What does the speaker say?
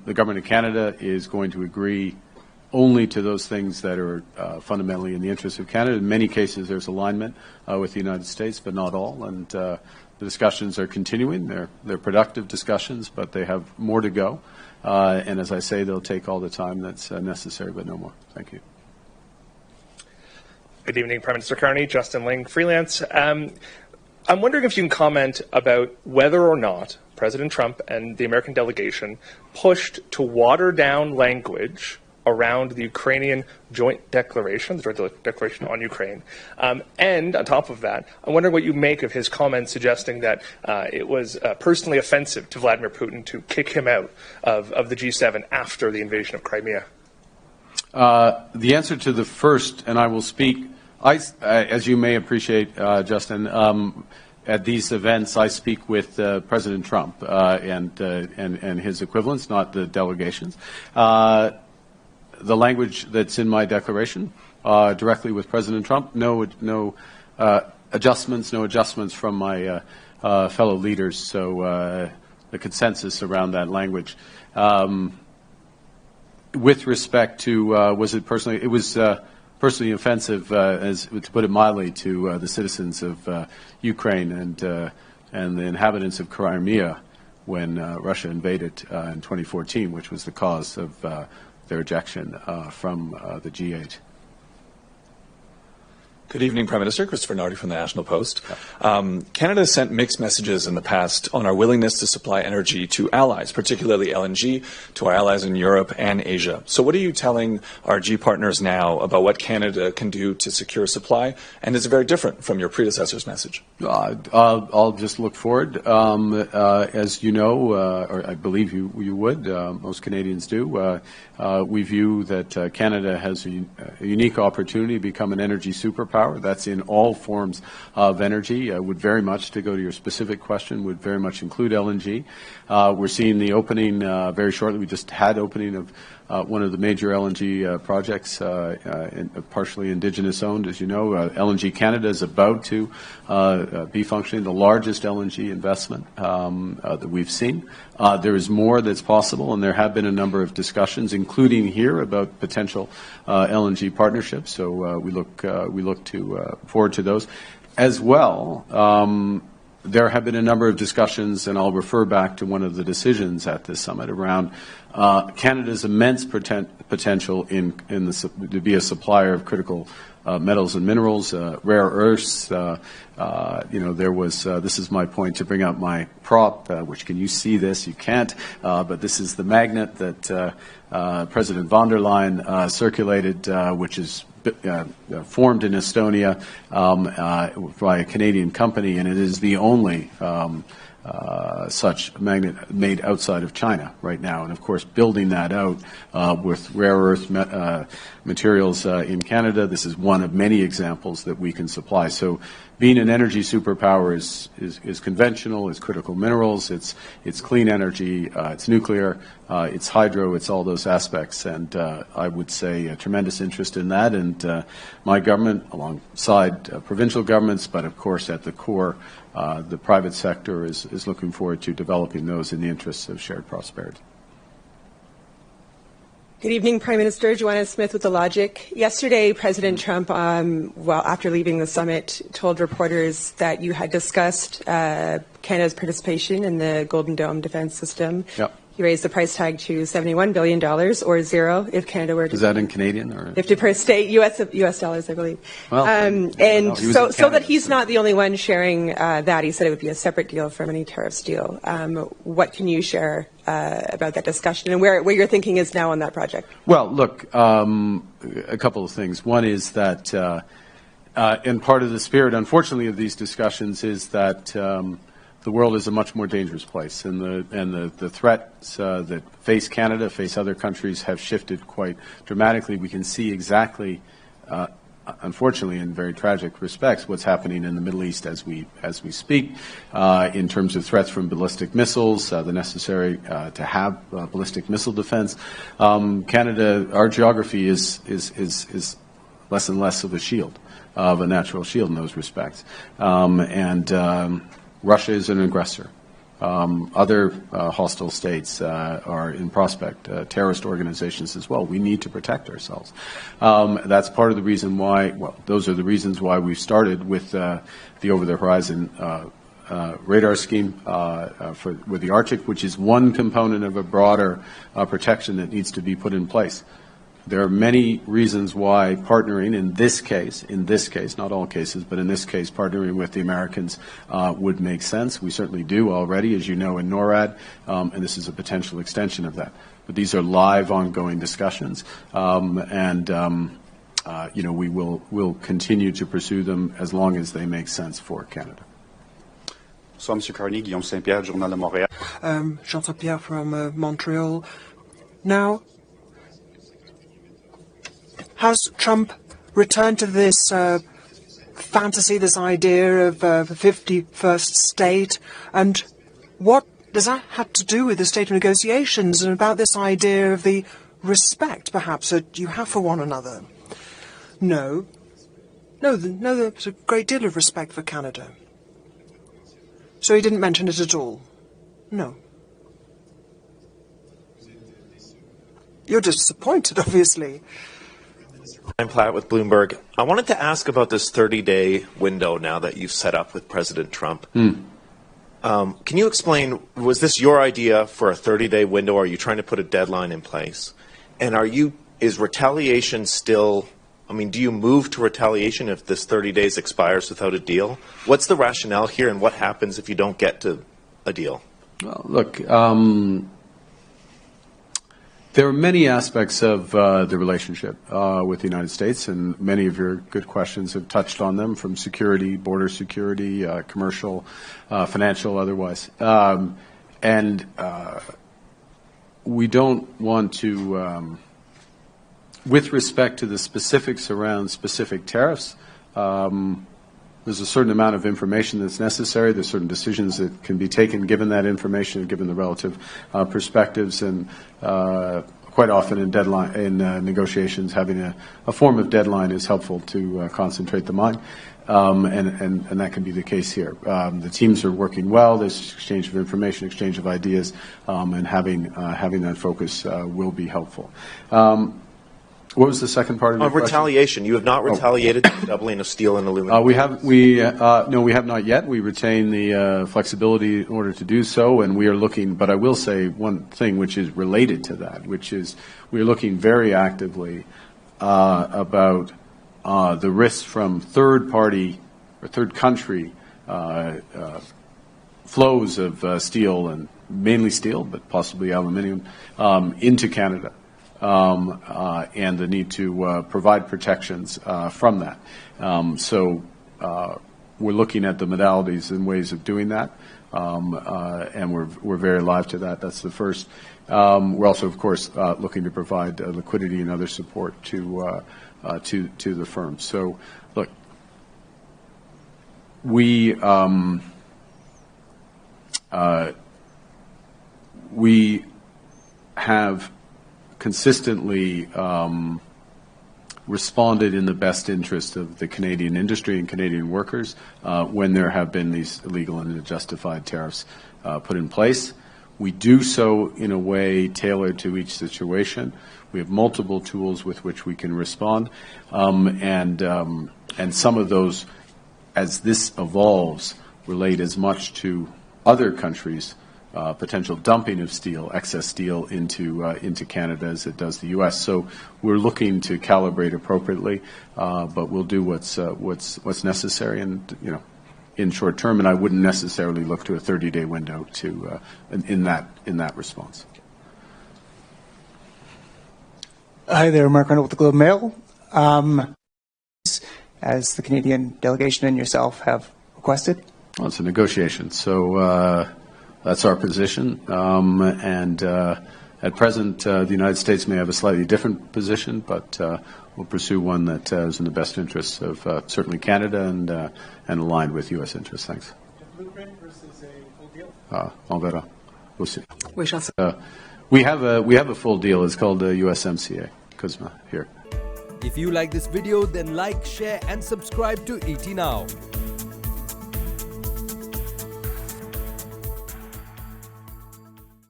The government of Canada is going to agree only to those things that are fundamentally in the interest of Canada. In many cases, there's alignment with the United States, but not all. And the discussions are continuing. They're productive discussions, but they have more to go. And as I say, they'll take all the time that's necessary, but no more. Thank you. Good evening, Prime Minister Carney. Justin Ling, freelance. I'm wondering if you can comment about whether or not President Trump and the American delegation pushed to water down language around the Ukrainian joint declaration, the joint declaration on Ukraine. And on top of that, I'm wondering what you make of his comments suggesting that it was personally offensive to Vladimir Putin to kick him out of the G7 after the invasion of Crimea. The answer to the first, and I will speak, as you may appreciate, Justin, at these events, I speak with President Trump and his equivalents, not the delegations. The language that's in my declaration, directly with President Trump, no adjustments from my fellow leaders. So the consensus around that language. With respect to was it personally? It was personally offensive, as to put it mildly, to the citizens of Ukraine and the inhabitants of Crimea when Russia invaded in 2014, which was the cause of their ejection from the G8. Good evening, Prime Minister. Christopher Nardi from the National Post. Canada has sent mixed messages in the past on our willingness to supply energy to allies, particularly LNG, to our allies in Europe and Asia. So what are you telling our G partners now about what Canada can do to secure supply? And is it very different from your predecessor's message? I'll just look forward. As you know, or I believe you would, most Canadians do, we view that Canada has a unique opportunity to become an energy superpower. That's in all forms of energy. Would very much, to go to your specific question, would very much include LNG. We're seeing the opening very shortly. We just had opening of one of the major LNG projects, partially Indigenous owned, as you know. LNG Canada is about to be functioning, the largest LNG investment that we've seen. There is more that's possible, and there have been a number of discussions, including here, about potential LNG partnerships. So we look to forward to those. As well, there have been a number of discussions, and I'll refer back to one of the decisions at this summit around Canada's immense potential to be a supplier of critical metals and minerals, rare earths. There was, this is my point, to bring out my prop, which can you see this? You can't, but this is the magnet that President von der Leyen circulated, which is formed in Estonia by a Canadian company, and it is the only such magnet made outside of China right now. And of course, building that out with rare earth materials in Canada, this is one of many examples that we can supply. So being an energy superpower is conventional, it's critical minerals, it's clean energy, it's nuclear, it's hydro, it's all those aspects. And I would say a tremendous interest in that. And my government, alongside provincial governments, but of course at the core, the private sector is looking forward to developing those in the interests of shared prosperity. Good evening, Prime Minister. Joanna Smith with The Logic. Yesterday, President Trump, after leaving the summit, told reporters that you had discussed Canada's participation in the Golden Dome defense system. Yep. He raised the price tag to $71 billion, or zero, if Canada were to... Is that in Canadian? Or? If to per state, U.S. dollars, I believe. Well, and so that he's not the only one sharing that. He said it would be a separate deal from any tariffs deal. What can you share about that discussion and where your thinking is now on that project? Well, look, a couple of things. One is that, and part of the spirit, unfortunately, of these discussions is that the world is a much more dangerous place, and the threats that face Canada, face other countries, have shifted quite dramatically. We can see exactly, unfortunately, in very tragic respects, what's happening in the Middle East as we speak, in terms of threats from ballistic missiles, the necessary to have ballistic missile defense. Canada, our geography is less and less of a shield, of a natural shield in those respects, and Russia is an aggressor. Other hostile states are in prospect, terrorist organizations as well. We need to protect ourselves. That's part of the reason why, well, those are the reasons why we started with the over-the-horizon radar scheme with the Arctic, which is one component of a broader protection that needs to be put in place. There are many reasons why partnering in this case, not all cases, but in this case, partnering with the Americans would make sense. We certainly do already, as you know, in NORAD, and this is a potential extension of that. But these are live, ongoing discussions, we'll continue to pursue them as long as they make sense for Canada. So, M. Carney, Guillaume Saint-Pierre, Journal de Montréal. Jean Saint-Pierre from Montreal. Now, has Trump returned to this fantasy, this idea of the 51st state? And what does that have to do with the state of negotiations and about this idea of the respect, perhaps, that you have for one another? No, there's a great deal of respect for Canada. So he didn't mention it at all? No. You're disappointed, obviously. I'm Platt with Bloomberg. I wanted to ask about this 30-day window now that you've set up with President Trump. Can you explain, was this your idea for a 30-day window? Are you trying to put a deadline in place? And is retaliation still, do you move to retaliation if this 30 days expires without a deal? What's the rationale here, and what happens if you don't get to a deal? Well, look, there are many aspects of the relationship with the United States, and many of your good questions have touched on them, from security, border security, commercial, financial, otherwise. We don't want to, with respect to the specifics around specific tariffs, there's a certain amount of information that's necessary. There's certain decisions that can be taken given that information, given the relative perspectives, and quite often in negotiations, having a form of deadline is helpful to concentrate the mind, and that can be the case here. The teams are working well. There's exchange of information, exchange of ideas, and having that focus will be helpful. What was the second part of your question? Retaliation. You have not retaliated to the doubling of steel and aluminum. No, we have not yet. We retain the flexibility in order to do so, and we are looking. But I will say one thing which is related to that, which is we are looking very actively about the risks from third-party or third-country flows of steel, and mainly steel, but possibly aluminum, into Canada. And the need to provide protections from that. So we're looking at the modalities and ways of doing that, and we're very alive to that. That's the first. We're also, of course, looking to provide liquidity and other support to the firm. So, look, we have consistently responded in the best interest of the Canadian industry and Canadian workers when there have been these illegal and unjustified tariffs put in place. We do so in a way tailored to each situation. We have multiple tools with which we can respond, and some of those, as this evolves, relate as much to other countries' potential dumping of steel, excess steel into Canada as it does the U.S. So we're looking to calibrate appropriately, but we'll do what's necessary, and in short term. And I wouldn't necessarily look to a 30-day window to in that response. Hi there, Mark Reynolds with the Globe and Mail. As the Canadian delegation and yourself have requested? Well, it's a negotiation, so that's our position. And at present, the United States may have a slightly different position, but we'll pursue one that is in the best interests of certainly Canada and aligned with U.S. interests. Thanks. Blueprint versus a full deal? On verra. We'll see. We shall see. We have a full deal. It's called USMCA. Kuzma here. If you like this video, then like, share and subscribe to ET Now.